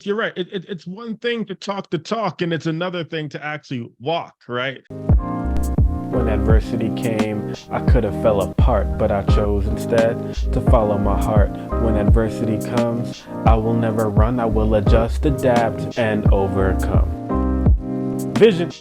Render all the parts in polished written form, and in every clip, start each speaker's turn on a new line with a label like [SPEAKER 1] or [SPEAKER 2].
[SPEAKER 1] You're right. It's one thing to talk, and it's another thing to actually walk, right?
[SPEAKER 2] When adversity came, I could have fell apart, but I chose instead to follow my heart. When adversity comes, I will never run, I will adjust, adapt, and overcome. Vision.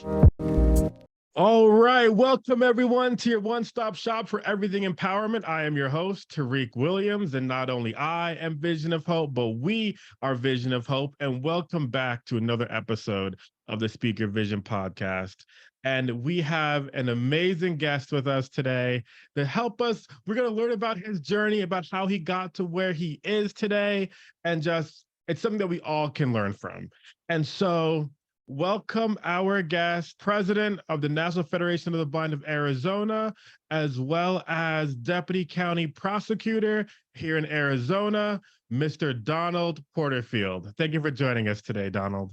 [SPEAKER 1] All right. Welcome, everyone, to your one-stop shop for everything empowerment. I am your host, Tariq Williams, and not only I am Vision of Hope, but we are Vision of Hope. And welcome back to another episode of the Speaker Vision podcast. And we have an amazing guest with us today to help us. We're going to learn about his journey, about how he got to where he is today, and just it's something that we all can learn from. And so welcome our guest, President of the National Federation of the Blind of Arizona, as well as Deputy County Prosecutor here in Arizona, Mr. Donald Porterfield. Thank you for joining us today, Donald.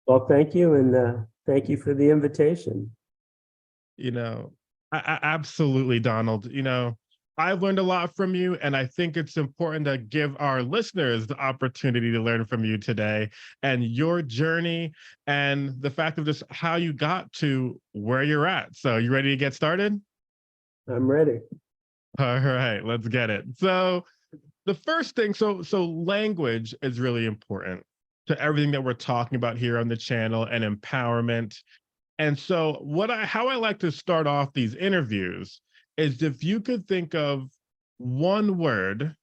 [SPEAKER 3] Well, thank you, and thank you for the invitation.
[SPEAKER 1] Absolutely, Donald. I've learned a lot from you, and I think it's important to give our listeners the opportunity to learn from you today and your journey and the fact of just how you got to where you're at. So you ready to get started?
[SPEAKER 3] I'm ready.
[SPEAKER 1] All right, let's get it. So the first thing, so language is really important to everything that we're talking about here on the channel and empowerment. And so how I like to start off these interviews is if you could think of one word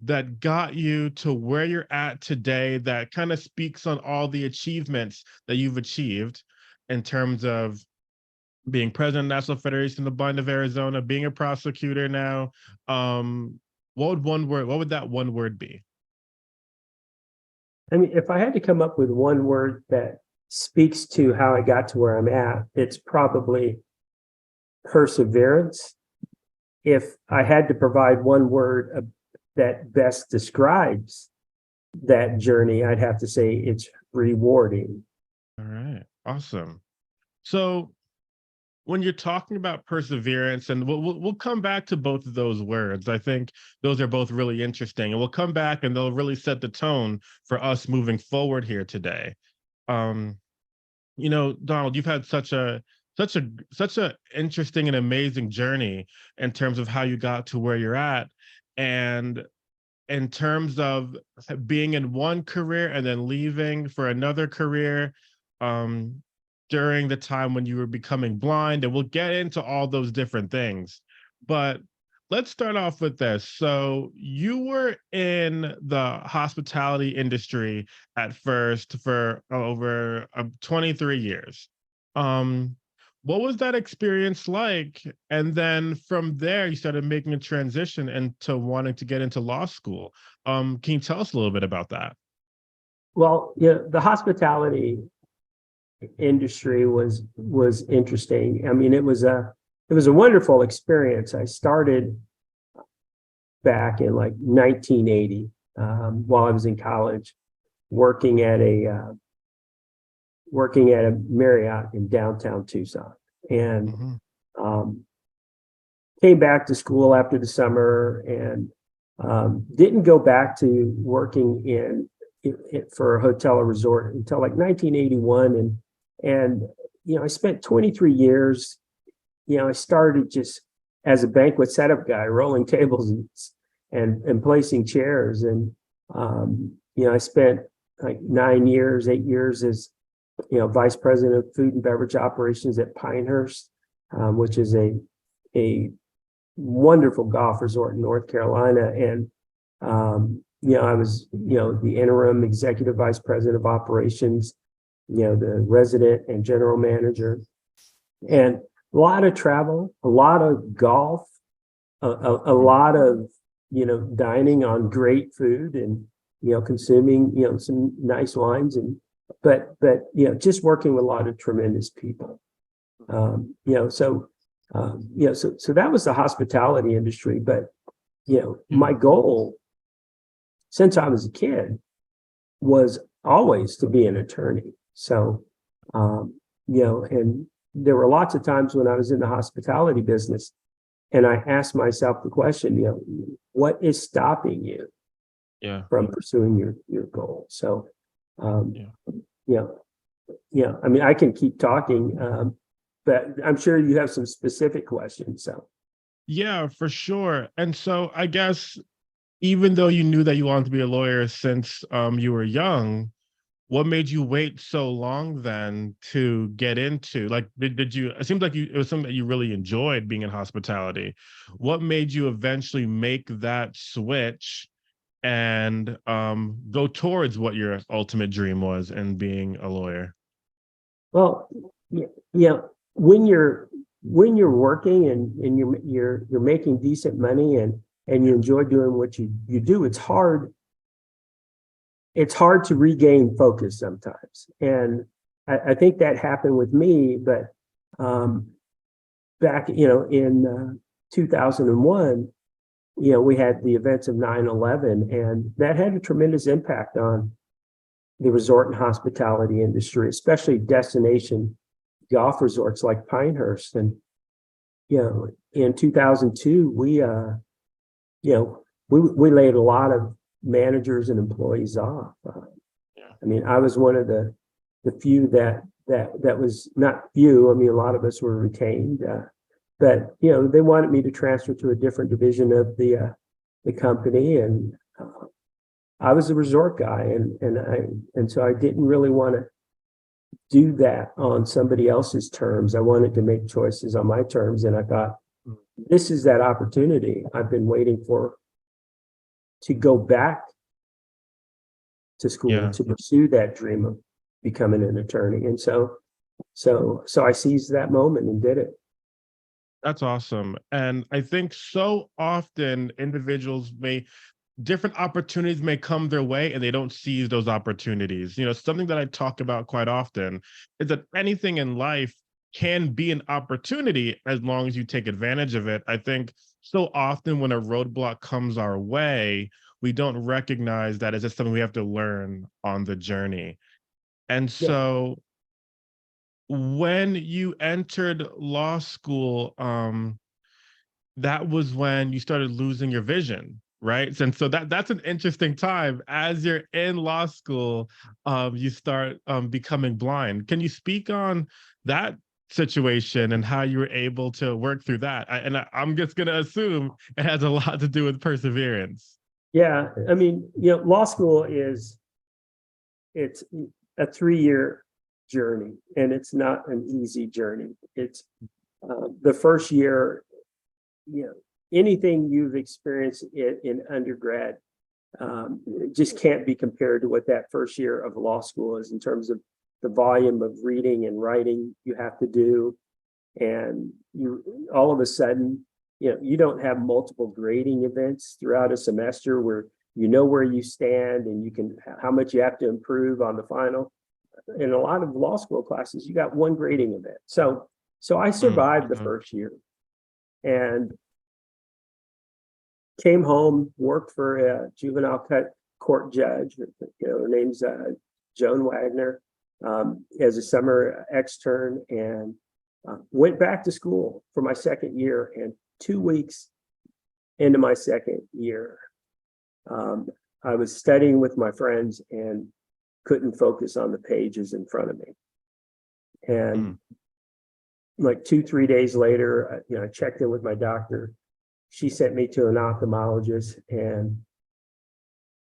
[SPEAKER 1] that got you to where you're at today that kind of speaks on all the achievements that you've achieved in terms of being president of the National Federation of the Blind of Arizona, being a prosecutor now, what would that one word be?
[SPEAKER 3] I mean, if I had to come up with one word that speaks to how I got to where I'm at, it's probably perseverance. If I had to provide one word that best describes that journey, I'd have to say it's rewarding.
[SPEAKER 1] All right, awesome. So when you're talking about perseverance, and we'll come back to both of those words. I think those are both really interesting, and we'll come back and they'll really set the tone for us moving forward here today. Donald, you've had such a interesting and amazing journey in terms of how you got to where you're at, and in terms of being in one career and then leaving for another career during the time when you were becoming blind, and we'll get into all those different things. But let's start off with this. So you were in the hospitality industry at first for over 23 years. What was that experience like? And then from there, you started making a transition into wanting to get into law school. Can you tell us a little bit about that?
[SPEAKER 3] Well, the hospitality industry was interesting. I mean, it was a wonderful experience. I started back in like 1980 while I was in college, working at a Marriott in downtown Tucson, and came back to school after the summer and didn't go back to working for a hotel or resort until like 1981, and I spent 23 years. I started just as a banquet setup guy, rolling tables and placing chairs, and I spent like 8 years as vice president of food and beverage operations at Pinehurst, which is a wonderful golf resort in North Carolina. And, I was, the interim executive vice president of operations, the resident and general manager, and a lot of travel, a lot of golf, a lot of, dining on great food and, consuming, some nice wines, but just working with a lot of tremendous people. So that was the hospitality industry. But, my goal since I was a kid was always to be an attorney. So, and there were lots of times when I was in the hospitality business and I asked myself the question, what is stopping you from pursuing your goal? So
[SPEAKER 1] Yeah.
[SPEAKER 3] Yeah, yeah. I mean, I can keep talking, but I'm sure you have some specific questions. So,
[SPEAKER 1] Yeah, for sure. And so I guess even though you knew that you wanted to be a lawyer since you were young, what made you wait so long then to get into, like, did you, it seems like it was something that you really enjoyed, being in hospitality. What made you eventually make that switch and go towards what your ultimate dream was in being a lawyer?
[SPEAKER 3] well, yeah, yeah. When you're working and you're making decent money and you
[SPEAKER 1] Yeah.
[SPEAKER 3] enjoy doing what you do, it's hard to regain focus sometimes. And I think that happened with me, but back, in 2001, we had the events of 9/11, and that had a tremendous impact on the resort and hospitality industry, especially destination golf resorts like Pinehurst. And, in 2002, we laid a lot of managers and employees off.
[SPEAKER 1] Yeah.
[SPEAKER 3] I mean, I was one of the few that was not few. I mean, a lot of us were retained, but they wanted me to transfer to a different division of the company, and I was a resort guy, and so I didn't really want to do that on somebody else's terms. I wanted to make choices on my terms, and I thought, this is that opportunity I've been waiting for, to go back to school
[SPEAKER 1] Yeah.
[SPEAKER 3] to pursue that dream of becoming an attorney. And so I seized that moment and did it.
[SPEAKER 1] That's awesome. And I think so often individuals may, different opportunities may come their way and they don't seize those opportunities. Something that I talk about quite often is that anything in life can be an opportunity as long as you take advantage of it. I think so often when a roadblock comes our way, we don't recognize that as just something we have to learn on the journey. And
[SPEAKER 3] Yeah.
[SPEAKER 1] so when you entered law school, that was when you started losing your vision, right? And so that's an interesting time. As you're in law school, you start becoming blind. Can you speak on that situation and how you were able to work through that? I'm just going to assume it has a lot to do with perseverance.
[SPEAKER 3] Yeah. I mean, law school it's a 3-year journey, and it's not an easy journey. It's the first year, anything you've experienced in undergrad just can't be compared to what that first year of law school is, in terms of the volume of reading and writing you have to do. And you all of a sudden, you don't have multiple grading events throughout a semester where where you stand and you can, how much you have to improve on the final. In a lot of law school classes, you got one grading event. So I survived the
[SPEAKER 1] Mhm.
[SPEAKER 3] first year and came home, worked for a juvenile court judge. Her name's Joan Wagner, as a summer extern, and went back to school for my second year. And 2 weeks into my second year, I was studying with my friends and couldn't focus on the pages in front of me. And like 2-3 days later, I checked in with my doctor. She sent me to an ophthalmologist, and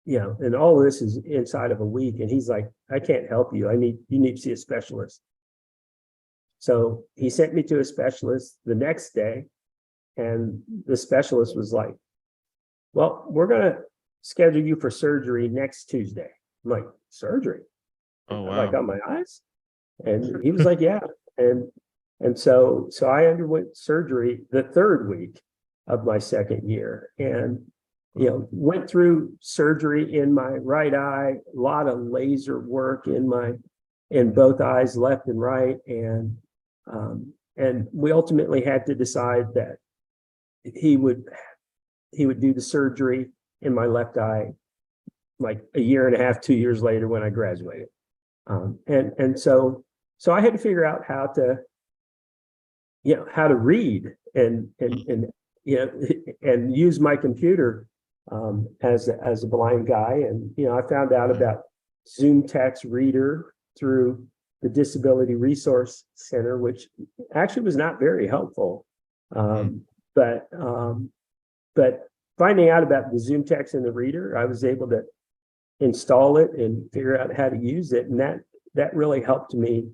[SPEAKER 3] and all of this is inside of a week. And he's like, I can't help you. You need to see a specialist. So he sent me to a specialist the next day, and the specialist was like, well, we're going to schedule you for surgery next Tuesday. I'm like, surgery?
[SPEAKER 1] Oh,
[SPEAKER 3] Like
[SPEAKER 1] wow.
[SPEAKER 3] on my eyes? And he was like, yeah. And so I underwent surgery the third week of my second year, and went through surgery in my right eye, a lot of laser work in both eyes, left and right. And we ultimately had to decide that he would do the surgery in my left eye like a year and a half, 2 years later, when I graduated. And so I had to figure out how to read and and use my computer as a blind guy. And I found out about Zoom text reader through the Disability Resource Center, which actually was not very helpful. But finding out about the Zoom text and the reader, I was able to install it and figure out how to use it, and that really helped me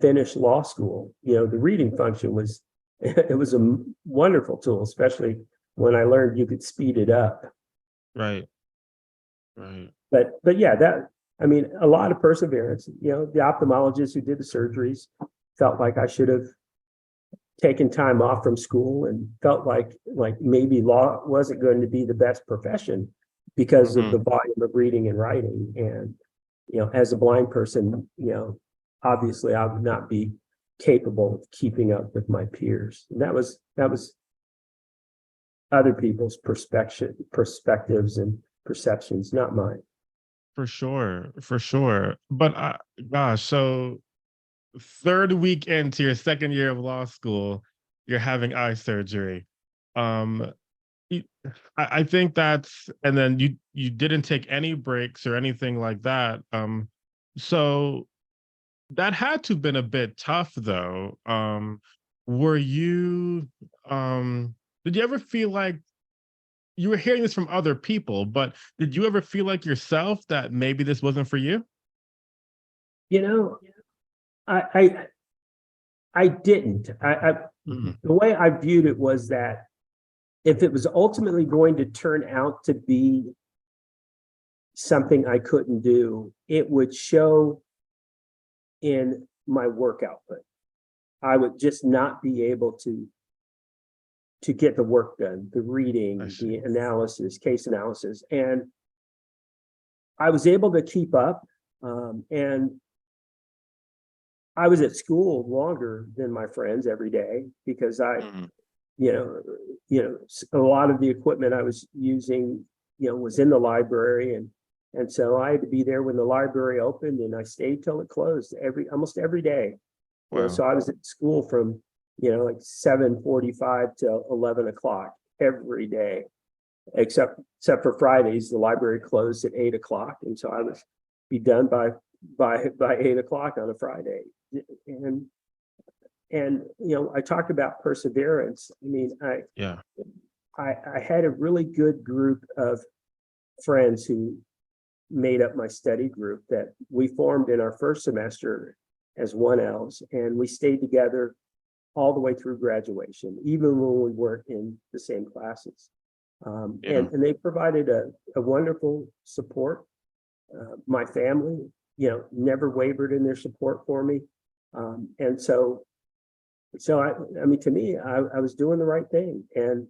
[SPEAKER 3] finish law school. The reading function was it was a wonderful tool, especially when I learned you could speed it up.
[SPEAKER 1] Right. Right.
[SPEAKER 3] But yeah, a lot of perseverance. The ophthalmologist who did the surgeries felt like I should have taken time off from school, and felt like maybe law wasn't going to be the best profession because of the volume of reading and writing. And as a blind person, obviously I would not be capable of keeping up with my peers. And that was other people's perspectives and perceptions, not mine.
[SPEAKER 1] For sure. For sure. But gosh, so third week into your second year of law school, you're having eye surgery. Um, y- I think that's, and then you didn't take any breaks or anything like that. So that had to have been a bit tough, though. Were you? Did you ever feel like you were hearing this from other people, but did you ever feel like yourself that maybe this wasn't for you?
[SPEAKER 3] You know, I I didn't.
[SPEAKER 1] Mhm.
[SPEAKER 3] The way I viewed it was that if it was ultimately going to turn out to be something I couldn't do, it would show in my work output. I would just not be able to get the work done, the
[SPEAKER 1] I
[SPEAKER 3] reading,
[SPEAKER 1] see.
[SPEAKER 3] the analysis, case analysis. And I was able to keep up. And I was at school longer than my friends every day because
[SPEAKER 1] Mhm.
[SPEAKER 3] you know, a lot of the equipment I was using, was in the library, and so I had to be there when the library opened, and I stayed till it closed almost every day. So
[SPEAKER 1] Wow.
[SPEAKER 3] I was at school from, like 7:45 to 11 o'clock every day, except for Fridays. The library closed at 8 o'clock, and so I was be done by 8 o'clock on a Friday. And I talked about perseverance. I mean,
[SPEAKER 1] Yeah.
[SPEAKER 3] I had a really good group of friends who made up my study group that we formed in our first semester as 1Ls, and we stayed together all the way through graduation, even when we weren't in the same classes.
[SPEAKER 1] Yeah.
[SPEAKER 3] And they provided a wonderful support. My family, never wavered in their support for me. And so I mean, to me, I was doing the right thing. And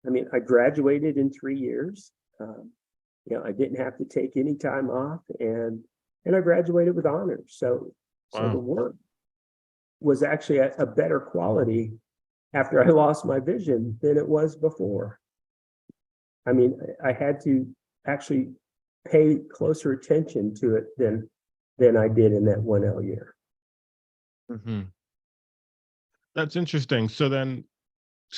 [SPEAKER 3] I mean, I graduated in 3 years. I didn't have to take any time off, and I graduated with honors. So the
[SPEAKER 1] Wow.
[SPEAKER 3] work was actually a better quality after I lost my vision than it was before. I mean, I had to actually pay closer attention to it than I did in that 1L year.
[SPEAKER 1] Mhm. That's interesting. So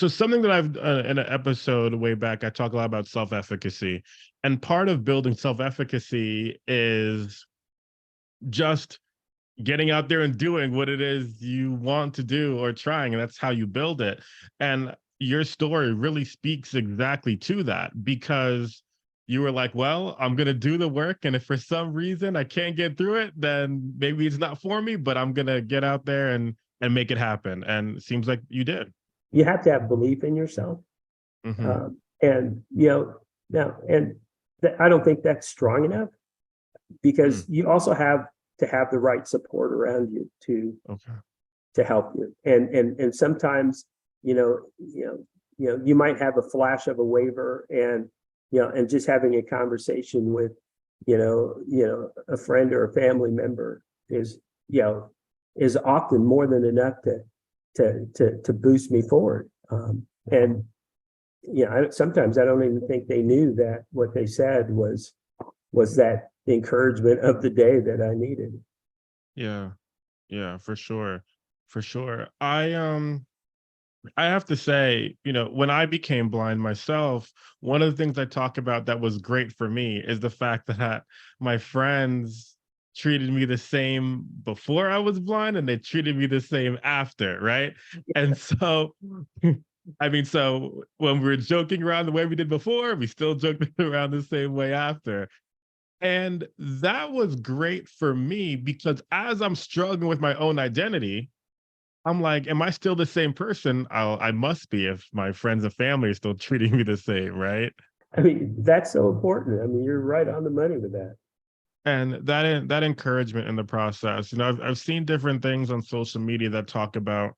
[SPEAKER 1] something that I've in an episode way back, I talk a lot about self-efficacy, and part of building self-efficacy is just getting out there and doing what it is you want to do or trying, and that's how you build it. And your story really speaks exactly to that, because you were like, well, I'm going to do the work, and if for some reason I can't get through it, then maybe it's not for me, but I'm going to get out there and make it happen. And it seems like you did.
[SPEAKER 3] You have to have belief in yourself.
[SPEAKER 1] Hmm.
[SPEAKER 3] And now, and I don't think that's strong enough,
[SPEAKER 1] Mm.
[SPEAKER 3] because you also have to have the right support around you
[SPEAKER 1] Okay.
[SPEAKER 3] to help you. And sometimes, you might have a flash of a waiver, and just having a conversation with, a friend or a family member is often more than enough to boost me forward. And sometimes I don't even think they knew that what they said was that the encouragement of the day that I needed.
[SPEAKER 1] Yeah. Yeah, for sure. For sure. I I have to say, when I became blind myself, one of the things I talk about that was great for me is the fact that my friends treated me the same before I was blind and they treated me the same after, right? And so, I mean, so when we were joking around the way we did before, we still joked around the same way after. And that was great for me because as I'm struggling with my own identity, I'm like, am I still the same person? I must be if my friends and family are still treating me the same, right?
[SPEAKER 3] I mean, that's so important. I mean, you're right on the money with that.
[SPEAKER 1] And that encouragement in the process, I've seen different things on social media that talk about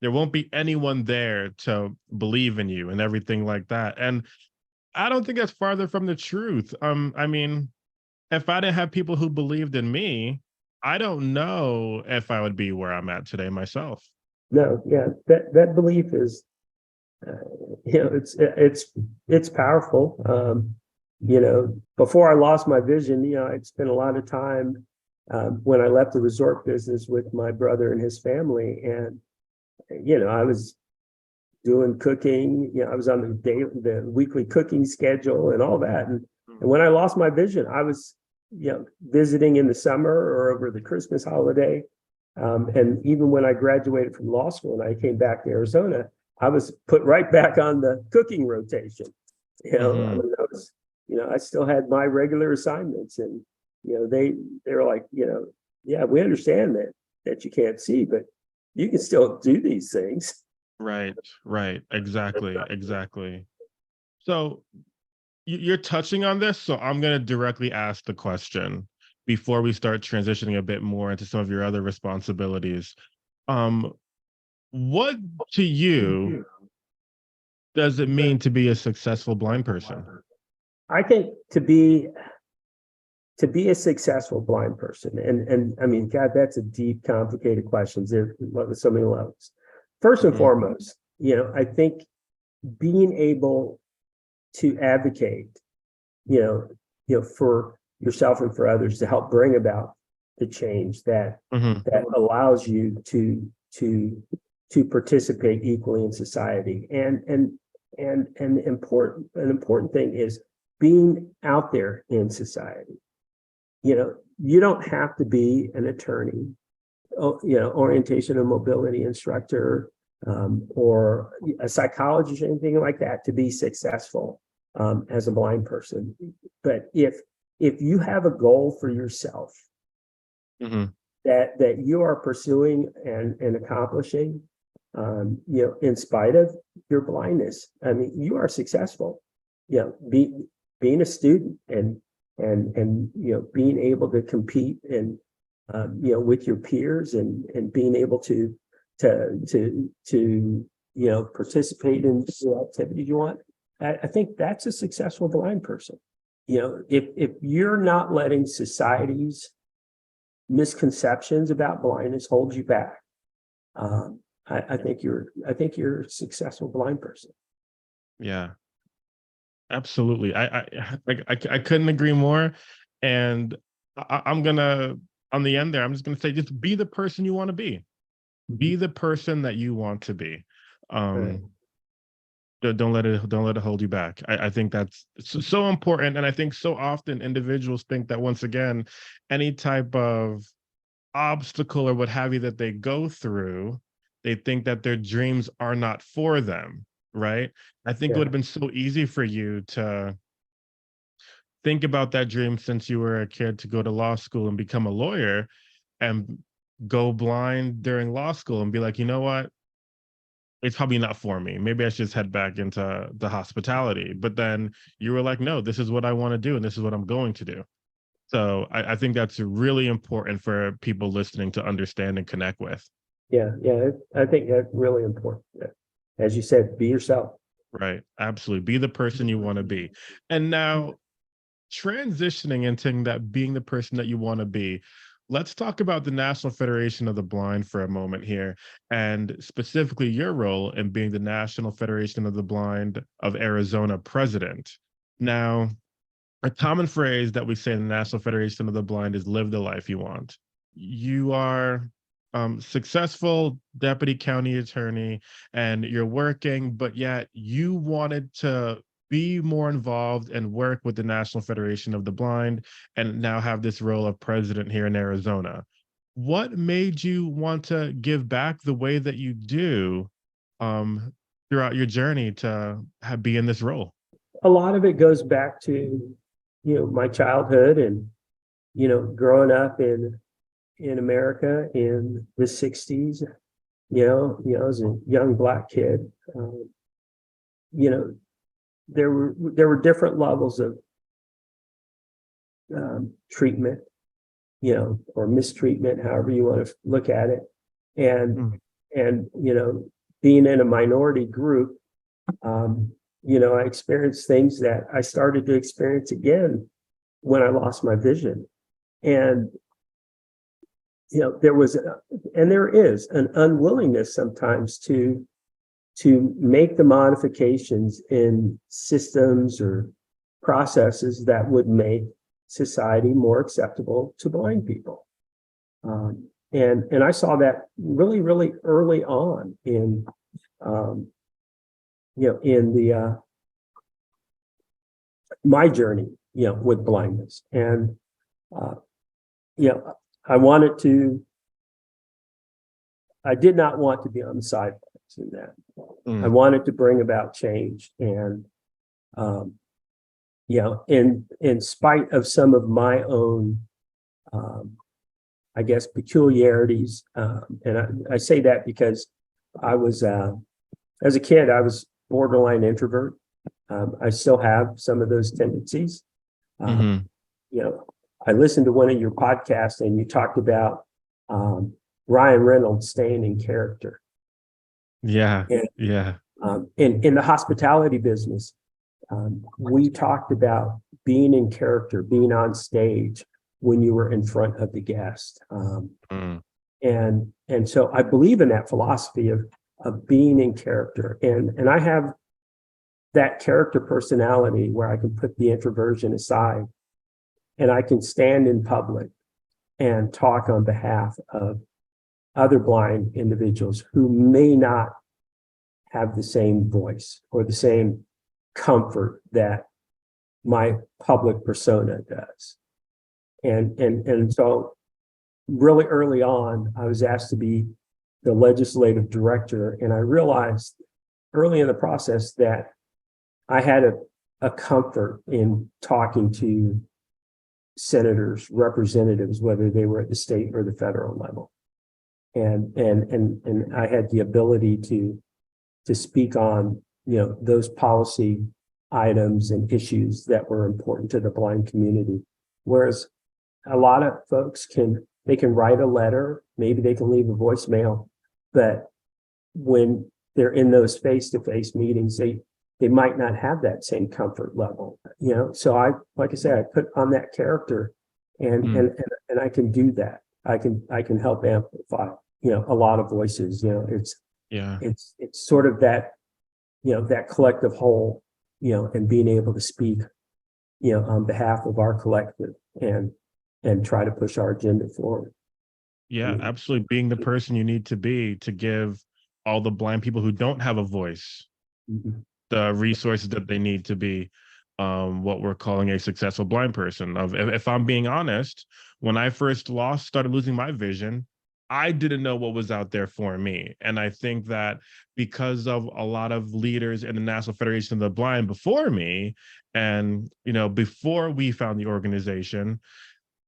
[SPEAKER 1] there won't be anyone there to believe in you and everything like that. And I don't think that's farther from the truth. I mean, if I didn't have people who believed in me, I don't know if I would be where I'm at today myself.
[SPEAKER 3] No, yeah, that belief is, uh, it's powerful. Before I lost my vision, I'd spent a lot of time when I left the resort business with my brother and his family, and I was doing cooking. I was on the weekly cooking schedule and all that. And when I lost my vision, I was, visiting in the summer or over the Christmas holiday. And even when I graduated from law school and I came back to Arizona, I was put right back on the cooking rotation. I
[SPEAKER 1] Mhm.
[SPEAKER 3] mean, I still had my regular assignments, and they were like, yeah, we understand that you can't see, but you can still do these things.
[SPEAKER 1] Right, right. Exactly, exactly. So you're touching on this, so I'm going to directly ask the question before we start transitioning a bit more into some of your other responsibilities. Um, what to you does it mean to be a successful blind person?
[SPEAKER 3] I think to be a successful blind person, and I mean, God, that's a deep, complicated question. There so many levels. First and
[SPEAKER 1] Mhm,
[SPEAKER 3] foremost, I think being able to advocate, for yourself and for others to help bring about the change that
[SPEAKER 1] mhm,
[SPEAKER 3] allows you to participate equally in society. And an important thing is being out there in society. You don't have to be an attorney, orientation and mobility instructor, or a psychologist or anything like that to be successful as a blind person. But if you have a goal for yourself
[SPEAKER 1] mhm.
[SPEAKER 3] that you are pursuing and accomplishing, in spite of your blindness, I mean, you are successful. Being a student and being able to compete and with your peers and being able to participate in the activities you want. I think that's a successful blind person. If you're not letting society's misconceptions about blindness hold you back, I think you're a successful blind person.
[SPEAKER 1] Yeah, absolutely. I couldn't agree more. And I'm gonna on the end there, I'm just gonna say, just be the person you want to be. Be the person that you want to be.
[SPEAKER 3] Right.
[SPEAKER 1] Um, don't let it hold you back. I think that's so important, and I think so often individuals think that once again, any type of obstacle or what have you that they go through, they think that their dreams are not for them, right? I think it would
[SPEAKER 3] Yeah.
[SPEAKER 1] have been so easy for you to think about that dream since you were a kid to go to law school and become a lawyer and go blind during law school and be like, you know what? It's probably not for me. Maybe I should just head back into the hospitality. But then you were like, no, this is what I want to do, and this is what I'm going to do. So I think that's really important for people listening to understand and connect with.
[SPEAKER 3] Yeah. I think that's really important. As you said, be yourself.
[SPEAKER 1] Right. Absolutely. Be the person you want to be. And now transitioning into that being the person that you want to be, let's talk about the National Federation of the Blind for a moment here, and specifically your role in being the National Federation of the Blind of Arizona president. Now, a common phrase that we say in the National Federation of the Blind is live the life you want. You are successful deputy county attorney, and you're working, but yet you wanted to be more involved and work with the National Federation of the Blind, and now have this role of president here in Arizona. What made you want to give back the way that you do, um, throughout your journey to be in this role?
[SPEAKER 3] A lot of it goes back to, my childhood and, growing up in America in the 60s, as a young Black kid. You know, there were different levels of treatment, or mistreatment, however you want to look at it. And,
[SPEAKER 1] Mm.
[SPEAKER 3] being in a minority group, I experienced things that I started to experience again when I lost my vision. And, there was, and there is an unwillingness sometimes to make the modifications in systems or processes that would make society more acceptable to blind people. And I saw that really, really early on in, in the my journey, with blindness. And I did not want to be on the sidelines in that. I wanted to bring about change. And in spite of some of my own, I guess, peculiarities, and I say that because I was, as a kid, I was borderline introvert. I still have some of those tendencies.
[SPEAKER 1] Mhm.
[SPEAKER 3] I listened to one of your podcasts and you talked about Ryan Reynolds staying in character.
[SPEAKER 1] Yeah,
[SPEAKER 3] And
[SPEAKER 1] yeah.
[SPEAKER 3] in the hospitality business, we talked about being in character, being on stage when you were in front of the guest.
[SPEAKER 1] Mm.
[SPEAKER 3] And so I believe in that philosophy of being in character. And I have that character personality where I can put the introversion aside and I can stand in public and talk on behalf of other blind individuals who may not have the same voice or the same comfort that my public persona does. And so really early on, I was asked to be the legislative director, and I realized early in the process that I had a comfort in talking to senators, representatives, whether they were at the state or the federal level. And I had the ability to speak on, those policy items and issues that were important to the blind community. Whereas a lot of folks can write a letter, maybe they can leave a voicemail, but when they're in those face-to-face meetings, they might not have that same comfort level, So like I said, I put on that character and I can do that. I can help amplify, a lot of voices,
[SPEAKER 1] Yeah.
[SPEAKER 3] it's sort of that, that collective whole, and being able to speak, on behalf of our collective and try to push our agenda forward.
[SPEAKER 1] Yeah, absolutely. Being the person you need to be to give all the blind people who don't have a voice
[SPEAKER 3] Mhm.
[SPEAKER 1] the resources that they need to be, what we're calling a successful blind person. If I'm being honest, when I first started losing my vision, I didn't know what was out there for me. And I think that because of a lot of leaders in the National Federation of the Blind before me, and before we found the organization,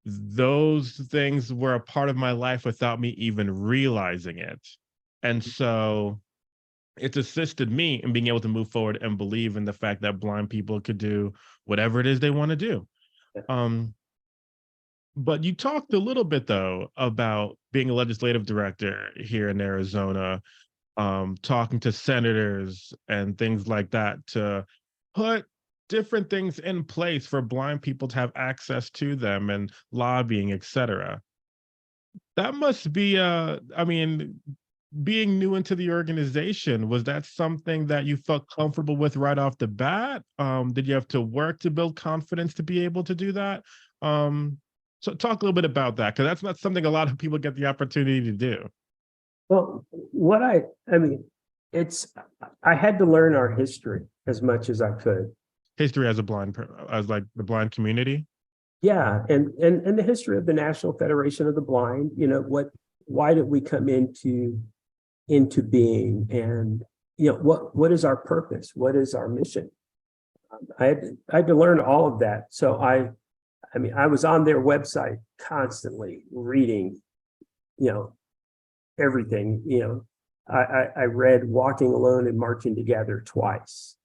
[SPEAKER 1] those things were a part of my life without me even realizing it. And so it's assisted me in being able to move forward and believe in the fact that blind people could do whatever it is they want to do. Um, but you talked a little bit though about being a legislative director here in Arizona, talking to senators and things like that to put different things in place for blind people to have access to them and lobbying, etc. That must be I mean, being new into the organization, was that something that you felt comfortable with right off the bat? Did you have to work to build confidence to be able to do that? Um, So talk a little bit about that, because that's not something a lot of people get the opportunity to do.
[SPEAKER 3] Well, I mean, I had to learn our history as much as I could.
[SPEAKER 1] History as a as like the blind community.
[SPEAKER 3] Yeah, and the history of the National Federation of the Blind, why did we come into being, and what is our purpose? What is our mission? I had to learn all of that. So I mean, I was on their website constantly reading, you know, everything. I read Walking Alone and Marching Together twice.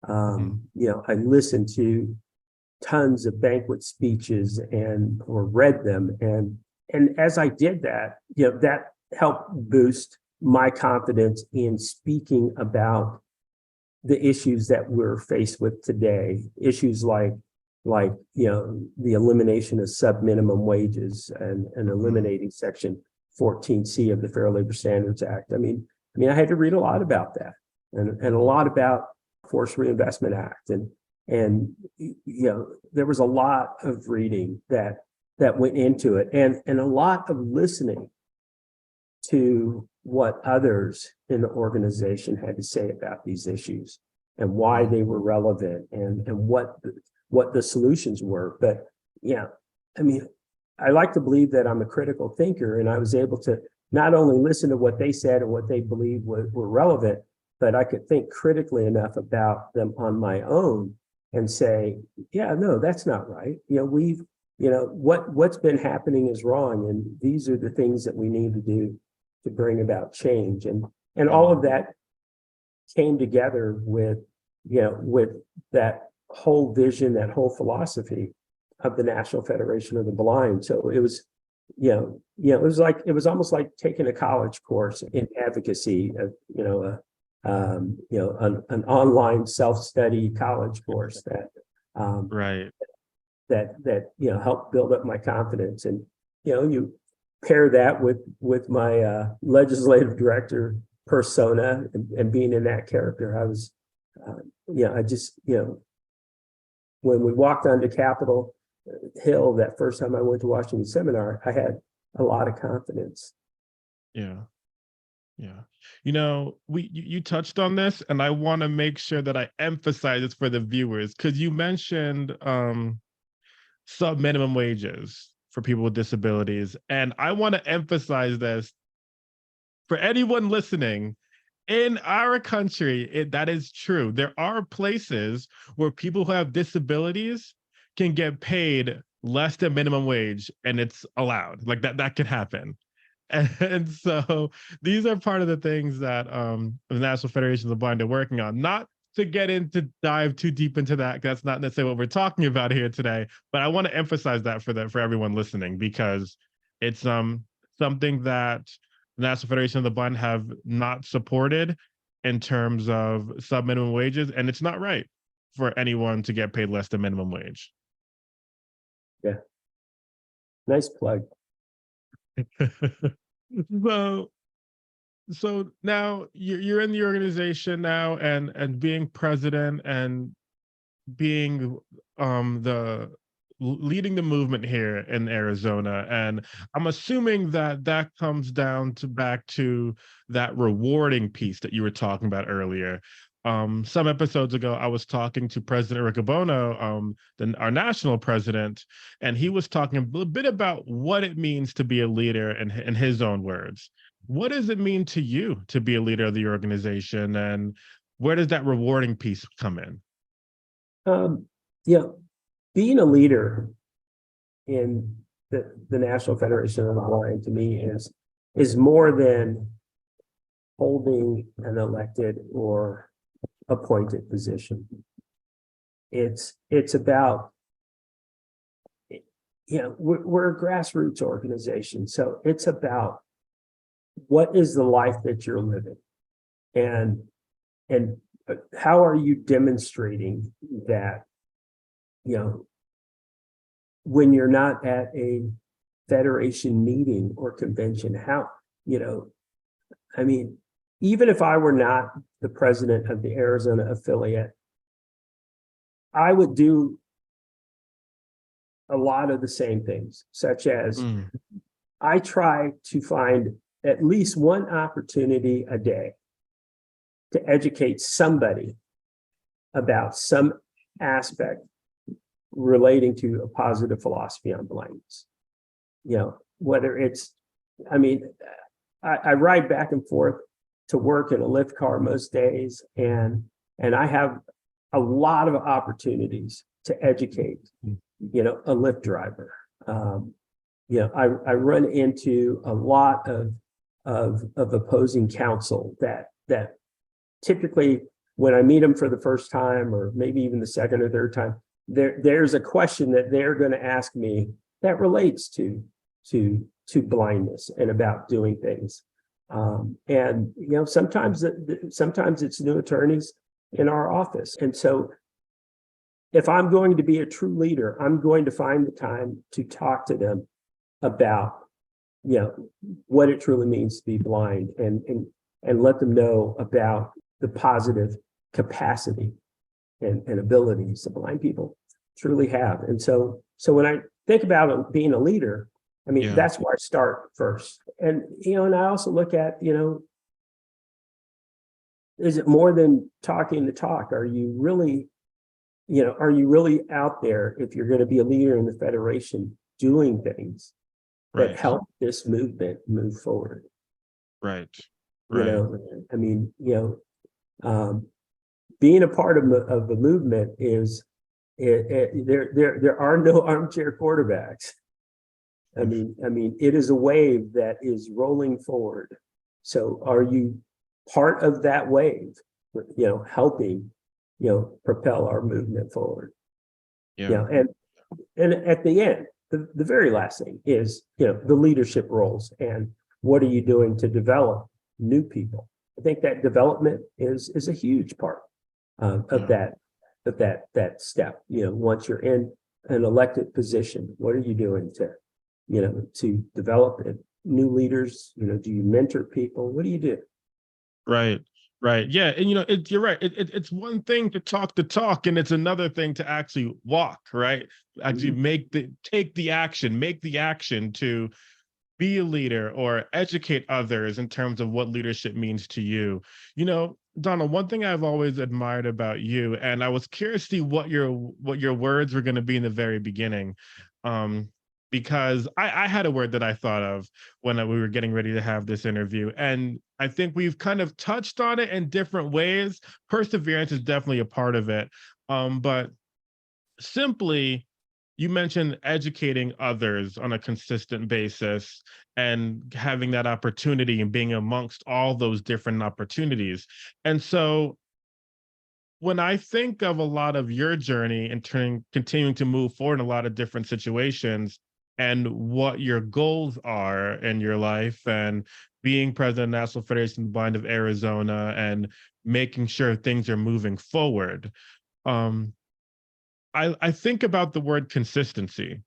[SPEAKER 3] I listened to tons of banquet speeches or read them. And as I did that, that helped boost my confidence in speaking about the issues that we're faced with today, issues like the elimination of sub-minimum wages and eliminating Section 14C of the Fair Labor Standards Act. I mean, I had to read a lot about that and a lot about Forced Reinvestment Act. And there was a lot of reading that went into it, and a lot of listening to what others in the organization had to say about these issues and why they were relevant and what the solutions were. But I mean, I like to believe that I'm a critical thinker, and I was able to not only listen to what they said and what they believed were relevant, but I could think critically enough about them on my own and say, yeah, no, that's not right. What's been happening is wrong, and these are the things that we need to do to bring about change. And all of that came together with that whole vision, that whole philosophy of the National Federation of the Blind. So it was, it was almost like taking a college course in advocacy of, an online self-study college course that
[SPEAKER 1] Right.
[SPEAKER 3] that helped build up my confidence. And you pair that with my legislative director persona and being in that character. I was I just when we walked onto Capitol Hill that first time I went to Washington seminar, I had a lot of confidence.
[SPEAKER 1] Yeah. You touched on this, and I want to make sure that I emphasize this for the viewers, because you mentioned sub minimum wages for people with disabilities, and I want to emphasize this for anyone listening. In our country, that is true. There are places where people who have disabilities can get paid less than minimum wage, and it's allowed. Like that can happen. And so these are part of the things that the National Federation of the Blind are working on. Not to dive too deep into that, because that's not necessarily what we're talking about here today. But I want to emphasize that for everyone listening, because it's something that the National Federation of the Blind have not supported in terms of sub minimum wages, and it's not right for anyone to get paid less than minimum wage.
[SPEAKER 3] Yeah, nice plug.
[SPEAKER 1] So now you're in the organization now, and being president and being the leading the movement here in Arizona. And I'm assuming that comes down to back to that rewarding piece that you were talking about earlier. Some episodes ago, I was talking to President Riccobono, our national president, and he was talking a bit about what it means to be a leader in his own words. What does it mean to you to be a leader of the organization, and where does that rewarding piece come in?
[SPEAKER 3] Being a leader in the National Federation of the Blind, to me, is more than holding an elected or appointed position. It's about, we're a grassroots organization, so it's about what is the life that you're living, and how are you demonstrating that, when you're not at a federation meeting or convention, how, I mean, even if I were not the president of the Arizona affiliate, I would do a lot of the same things, such as
[SPEAKER 1] Mm.
[SPEAKER 3] I try to find at least one opportunity a day to educate somebody about some aspect relating to a positive philosophy on blindness. Whether it's, I mean, I ride back and forth to work in a Lyft car most days, and I have a lot of opportunities to educate, a Lyft driver. I run into a lot of opposing counsel that typically when I meet them for the first time, or maybe even the second or third time, there's a question that they're going to ask me that relates to blindness and about doing things. And sometimes it's new attorneys in our office. And so if I'm going to be a true leader, I'm going to find the time to talk to them about what it truly means to be blind, and let them know about the positive capacity and abilities that blind people truly have. And so when I think about being a leader, I mean, that's where I start first. And I also look at, is it more than talking the talk? Are you really out there, if you're going to be a leader in the Federation, doing things that help this movement move forward?
[SPEAKER 1] Right.
[SPEAKER 3] I mean, being a part of the movement is there are no armchair quarterbacks. I mean, it is a wave that is rolling forward. So are you part of that wave, helping, propel our movement forward? And at the end, the very last thing is, the leadership roles, and what are you doing to develop new people? I think that development is a huge part of that step. Once you're in an elected position, what are you doing to develop new leaders? Do you mentor people? What do you do?
[SPEAKER 1] Right. Yeah. And you're right. It's one thing to talk, and it's another thing to actually walk, right? Actually take the action to be a leader or educate others in terms of what leadership means to you. Donald, one thing I've always admired about you, and I was curious to see what your words were going to be in the very beginning. Because I had a word that I thought of when we were getting ready to have this interview. And I think we've kind of touched on it in different ways. Perseverance is definitely a part of it. But simply, you mentioned educating others on a consistent basis and having that opportunity and being amongst all those different opportunities. And so when I think of a lot of your journey and continuing to move forward in a lot of different situations, and what your goals are in your life, and being president of the National Federation of the Blind of Arizona, and making sure things are moving forward, I think about the word consistency.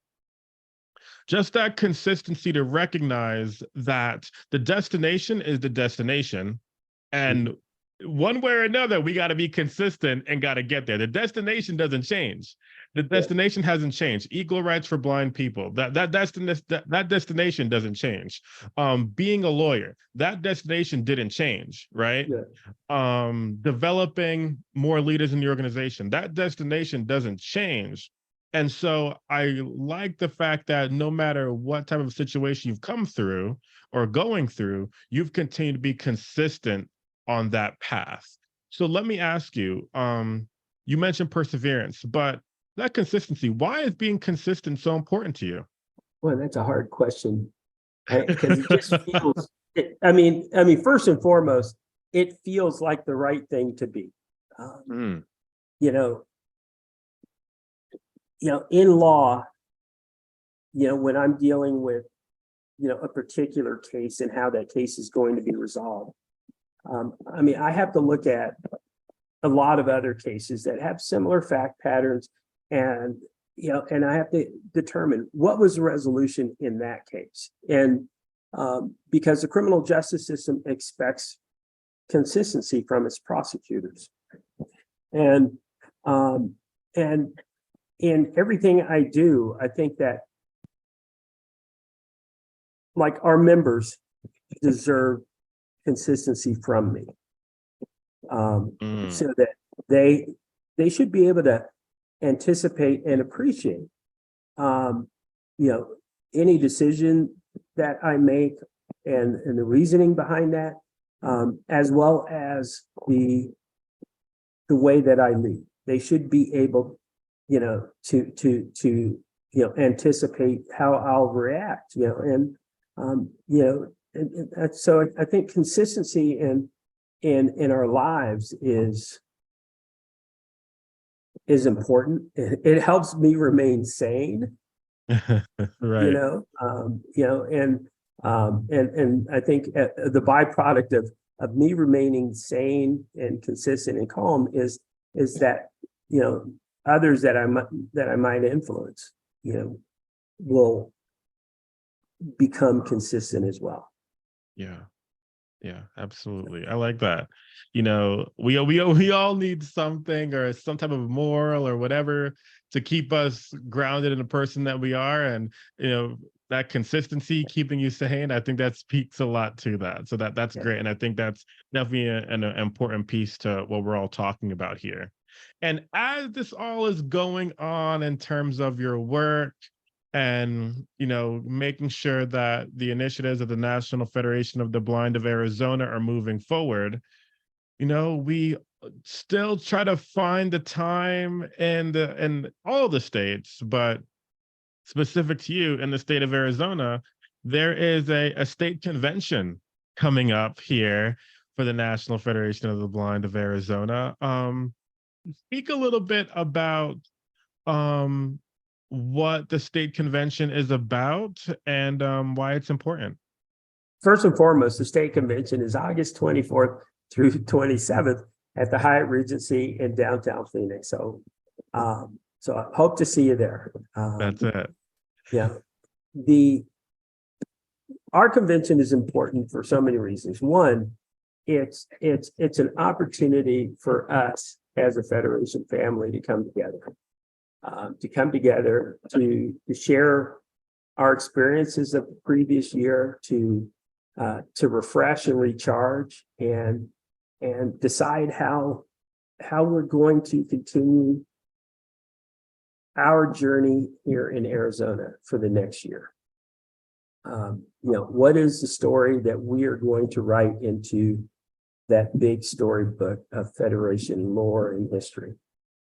[SPEAKER 1] Just that consistency to recognize that the destination is the destination, and one way or another, we got to be consistent and got to get there. The destination doesn't change. The destination hasn't changed. Equal rights for blind people. That destination doesn't change. Being a lawyer, that destination didn't change, right? Developing more leaders in the organization, that destination doesn't change. And so I like the fact that no matter what type of situation you've come through or going through, you've continued to be consistent on that path. So let me ask you, you mentioned perseverance, but that consistency, why is being consistent so important to you?
[SPEAKER 3] Well, that's a hard question, because it just feels, I mean, first and foremost, it feels like the right thing to be. In law, when I'm dealing with, a particular case and how that case is going to be resolved, I have to look at a lot of other cases that have similar fact patterns, and I have to determine what was the resolution in that case. And because the criminal justice system expects consistency from its prosecutors, and in everything I do, I think that like our members deserve consistency from me. So that they should be able to anticipate and appreciate, you know, any decision that I make and the reasoning behind that, as well as the way that I lead. They should be able, you know, to anticipate how I'll react, and so I think consistency in our lives is important. It helps me remain sane,
[SPEAKER 1] Right.
[SPEAKER 3] and I think the byproduct of me remaining sane and consistent and calm is that, others that I might influence, will become consistent as well.
[SPEAKER 1] Yeah. Yeah, absolutely. I like that. We all need something or some type of moral or whatever to keep us grounded in the person that we are, and that consistency keeping you sane. I think that speaks a lot to that. So that's
[SPEAKER 3] Yeah.
[SPEAKER 1] great, and I think that's definitely an important piece to what we're all talking about here. And as this all is going on in terms of your work and making sure that the initiatives of the National Federation of the Blind of Arizona are moving forward, we still try to find the time in all the states, but specific to you in the state of Arizona, there is a state convention coming up here for the National Federation of the Blind of Arizona. Speak a little bit about um what the state convention is about and why it's important.
[SPEAKER 3] First and foremost, the state convention is August 24th through 27th at the Hyatt Regency in downtown Phoenix. So I hope to see you there.
[SPEAKER 1] That's it.
[SPEAKER 3] Yeah. Our convention is important for so many reasons. One, it's an opportunity for us as a Federation family to come together, to share our experiences of the previous year, to refresh and recharge, and decide how we're going to continue our journey here in Arizona for the next year. What is the story that we are going to write into that big storybook of Federation lore and history?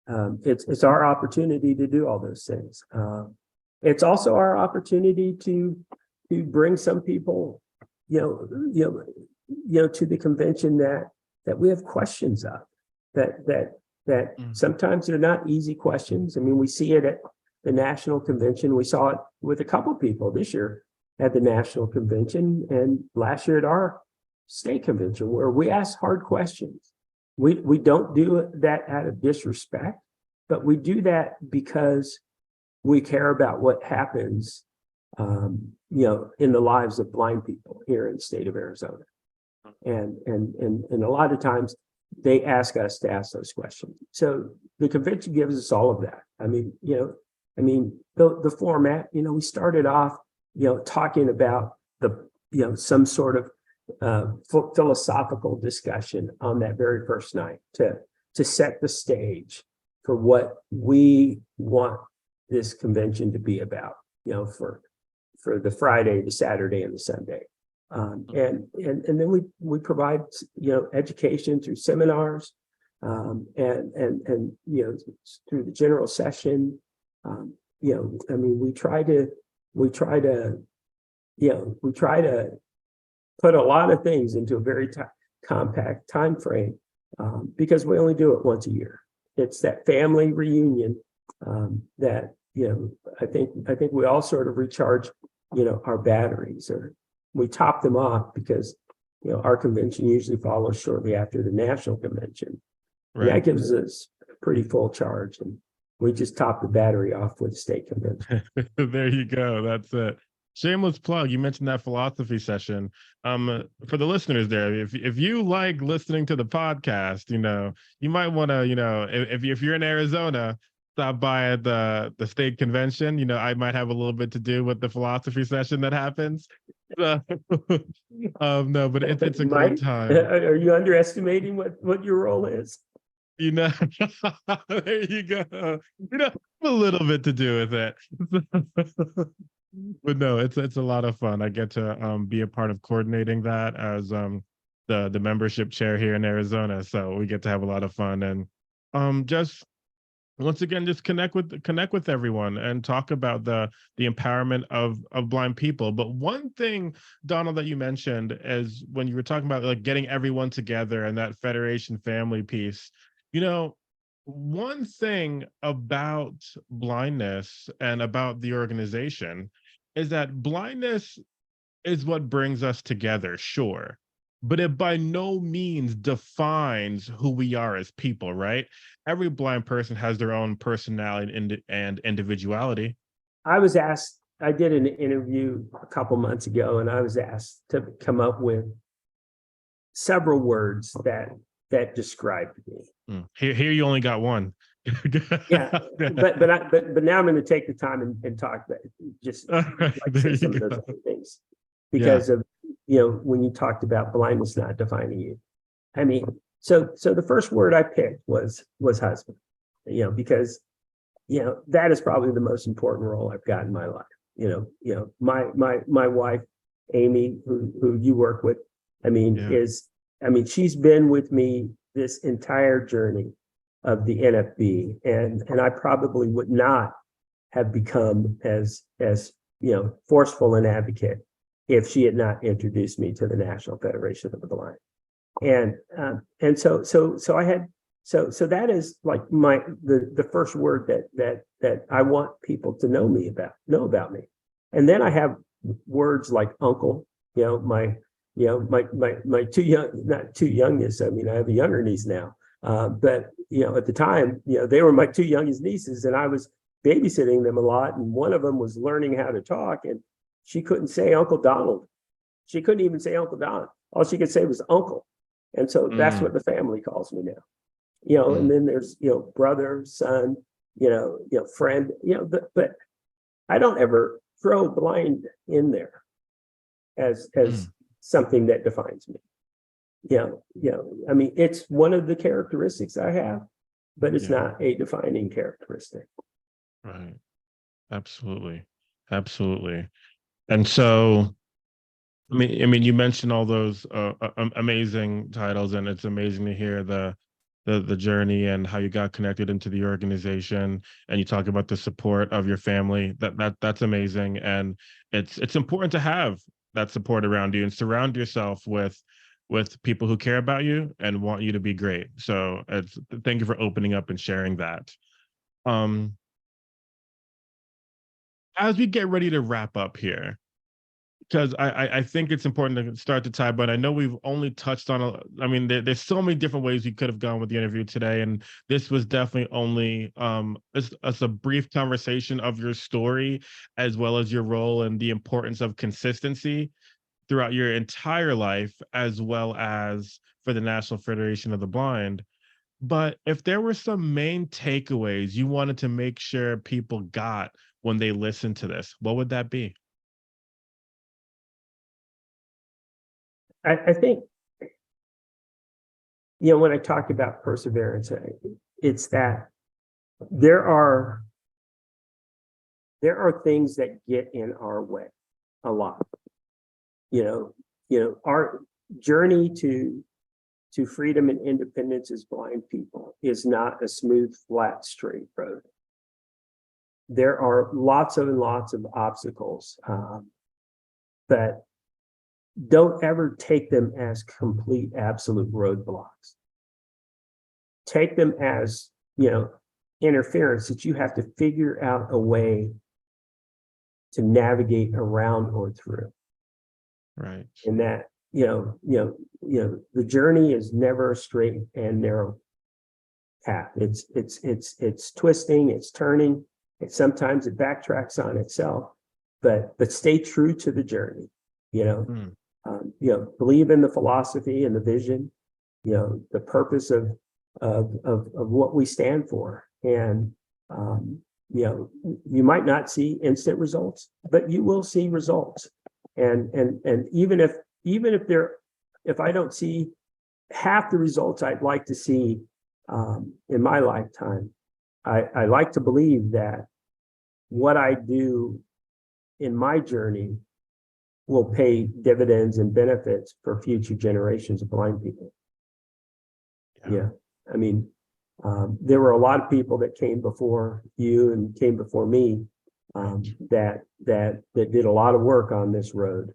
[SPEAKER 3] It's our opportunity to do all those things. It's also our opportunity to bring some people, to the convention that we have questions of, that sometimes they're not easy questions. I mean, we see it at the national convention. We saw it with a couple people this year at the national convention, and last year at our state convention, where we ask hard questions. We don't do that out of disrespect, but we do that because we care about what happens, in the lives of blind people here in the state of Arizona. And a lot of times they ask us to ask those questions. So the convention gives us all of that. The format, we started off, talking about some sort of philosophical discussion on that very first night to set the stage for what we want this convention to be about, for the Friday, the Saturday, and the Sunday. And then we provide, education through seminars, and through the general session. We try to put a lot of things into a very compact time frame, because we only do it once a year. It's that family reunion that I think we all sort of recharge our batteries, or we top them off, because our convention usually follows shortly after the national convention. Right. And that gives us a pretty full charge, and we just top the battery off with the state convention.
[SPEAKER 1] There you go. That's it. Shameless plug. You mentioned that philosophy session. For the listeners there, if you like listening to the podcast, you might want to, if you're in Arizona, stop by at the state convention, I might have a little bit to do with the philosophy session that happens. So, no, but it's a
[SPEAKER 3] You
[SPEAKER 1] great
[SPEAKER 3] might.
[SPEAKER 1] time.
[SPEAKER 3] Are you underestimating what your role is?
[SPEAKER 1] You know, there you go. A little bit to do with it. But no, it's a lot of fun. I get to be a part of coordinating that as the membership chair here in Arizona. So we get to have a lot of fun and just once again just connect with everyone and talk about the empowerment of blind people. But one thing, Donald, that you mentioned is when you were talking about like getting everyone together and that federation family piece, you know one thing about blindness and about the organization is that blindness is what brings us together, sure, but it by no means defines who we are as people, right? Every blind person has their own personality and individuality.
[SPEAKER 3] I was asked, I did an interview a couple months ago, and I was asked to come up with several words that described me.
[SPEAKER 1] Here you only got one.
[SPEAKER 3] Yeah, but now I'm going to take the time and talk about just
[SPEAKER 1] All right,
[SPEAKER 3] like
[SPEAKER 1] there
[SPEAKER 3] say
[SPEAKER 1] you
[SPEAKER 3] some of those
[SPEAKER 1] go.
[SPEAKER 3] other things
[SPEAKER 1] Yeah.
[SPEAKER 3] because of when you talked about blindness not defining you. I mean, so the first word I picked was husband, because that is probably the most important role I've got in my life. My wife, Amy, who you work with,
[SPEAKER 1] Yeah.
[SPEAKER 3] she's been with me this entire journey of the NFB, and I probably would not have become as forceful an advocate if she had not introduced me to the National Federation of the Blind. And so I had so that is like the first word that I want people to know about me. And then I have words like uncle, my not two youngest. I mean, I have a younger niece now. But at the time, they were my two youngest nieces, and I was babysitting them a lot. And one of them was learning how to talk, and she couldn't say Uncle Donald. She couldn't even say Uncle Don. All she could say was uncle. And so that's what the family calls me now. And then there's, brother, son, friend, but I don't ever throw blind in there as something that defines me. I mean, it's one of the characteristics I have, but it's not a defining characteristic.
[SPEAKER 1] Right. Absolutely. Absolutely. And so I mean, you mentioned all those amazing titles, and it's amazing to hear the journey and how you got connected into the organization. And you talk about the support of your family. That's amazing, and it's important to have that support around you and surround yourself with people who care about you and want you to be great. So thank you for opening up and sharing that. Um, as we get ready to wrap up here, because I think it's important to start to tie, but I know we've only touched on, I mean, there's so many different ways we could have gone with the interview today. And this was definitely only it's a brief conversation of your story, as well as your role and the importance of consistency throughout your entire life, as well as for the National Federation of the Blind. But if there were some main takeaways you wanted to make sure people got when they listen to this, what would that be?
[SPEAKER 3] I think, when I talk about perseverance, it's that there are things that get in our way a lot. Our journey to freedom and independence as blind people is not a smooth, flat, straight road. There are lots and lots of obstacles, but don't ever take them as complete, absolute roadblocks. Take them as, interference that you have to figure out a way to navigate around or through.
[SPEAKER 1] Right.
[SPEAKER 3] And that, the journey is never a straight and narrow path. It's twisting, it's turning, and sometimes it backtracks on itself, but stay true to the journey. Believe in the philosophy and the vision, the purpose of what we stand for, and You know, you might not see instant results, but you will see results. And even if if I don't see half the results I'd like to see in my lifetime, I like to believe that what I do in my journey will pay dividends and benefits for future generations of blind people. Yeah. I mean, there were a lot of people that came before you and came before me that did a lot of work on this road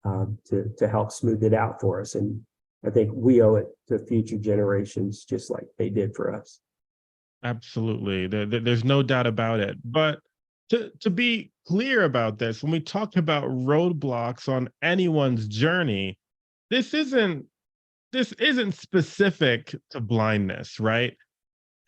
[SPEAKER 3] to help smooth it out for us. And I think we owe it to future generations, just like they did for us.
[SPEAKER 1] Absolutely. There's no doubt about it. But to be clear about this, when we talk about roadblocks on anyone's journey, this isn't specific to blindness, right?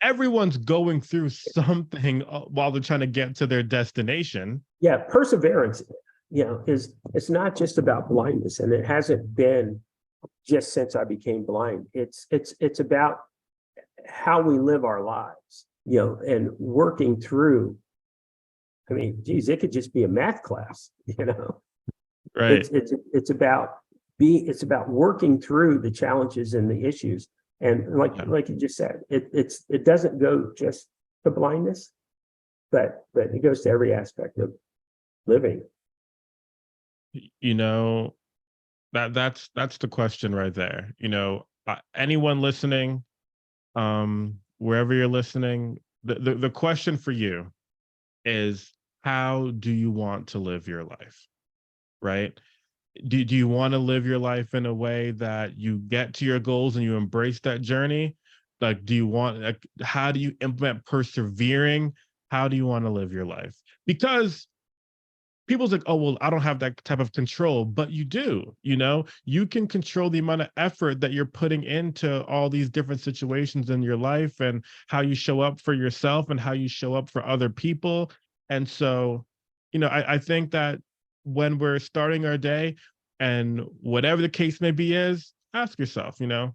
[SPEAKER 1] Everyone's going through something while they're trying to get to their destination.
[SPEAKER 3] Yeah, perseverance, you know, it's not just about blindness, and it hasn't been just since I became blind. It's about how we live our lives, you know, and working through. I mean, geez, it could just be a math class, you know.
[SPEAKER 1] Right.
[SPEAKER 3] It's about working through the challenges and the issues. And like you just said, it doesn't go just to blindness, but it goes to every aspect of living.
[SPEAKER 1] You know, that's the question right there. You know, anyone listening, wherever you're listening, the question for you is, how do you want to live your life? Right? Do you want to live your life in a way that you get to your goals and you embrace that journey? Like, do you want, like, how do you implement persevering? How do you want to live your life? Because people's like, oh, well, I don't have that type of control, but you do. You know, you can control the amount of effort that you're putting into all these different situations in your life, and how you show up for yourself and how you show up for other people. And so, you know, I think that when we're starting our day, and whatever the case may be, is ask yourself, you know,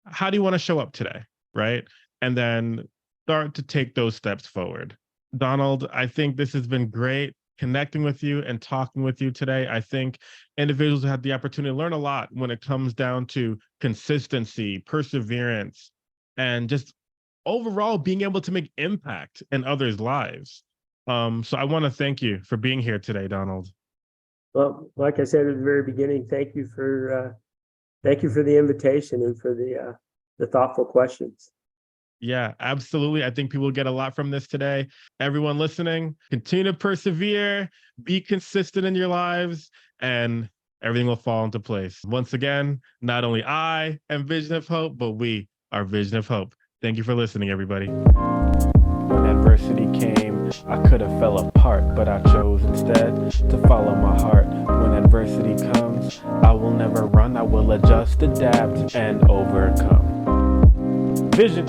[SPEAKER 1] how do you want to show up today? Right. And then start to take those steps forward. Donald, I think this has been great connecting with you and talking with you today. I think individuals have the opportunity to learn a lot when it comes down to consistency, perseverance, and just overall being able to make impact in others' lives. So I want to thank you for being here today, Donald.
[SPEAKER 3] Well, like I said at the very beginning, thank you for the invitation and for the thoughtful questions.
[SPEAKER 1] Yeah, absolutely. I think people get a lot from this today. Everyone listening, continue to persevere, be consistent in your lives, and everything will fall into place. Once again, not only I am Vision of Hope, but we are Vision of Hope. Thank you for listening, everybody.
[SPEAKER 2] When adversity came, I could have fell apart, but I chose instead to follow my heart. When adversity comes, I will never run. I will adjust, adapt, and overcome. Vision.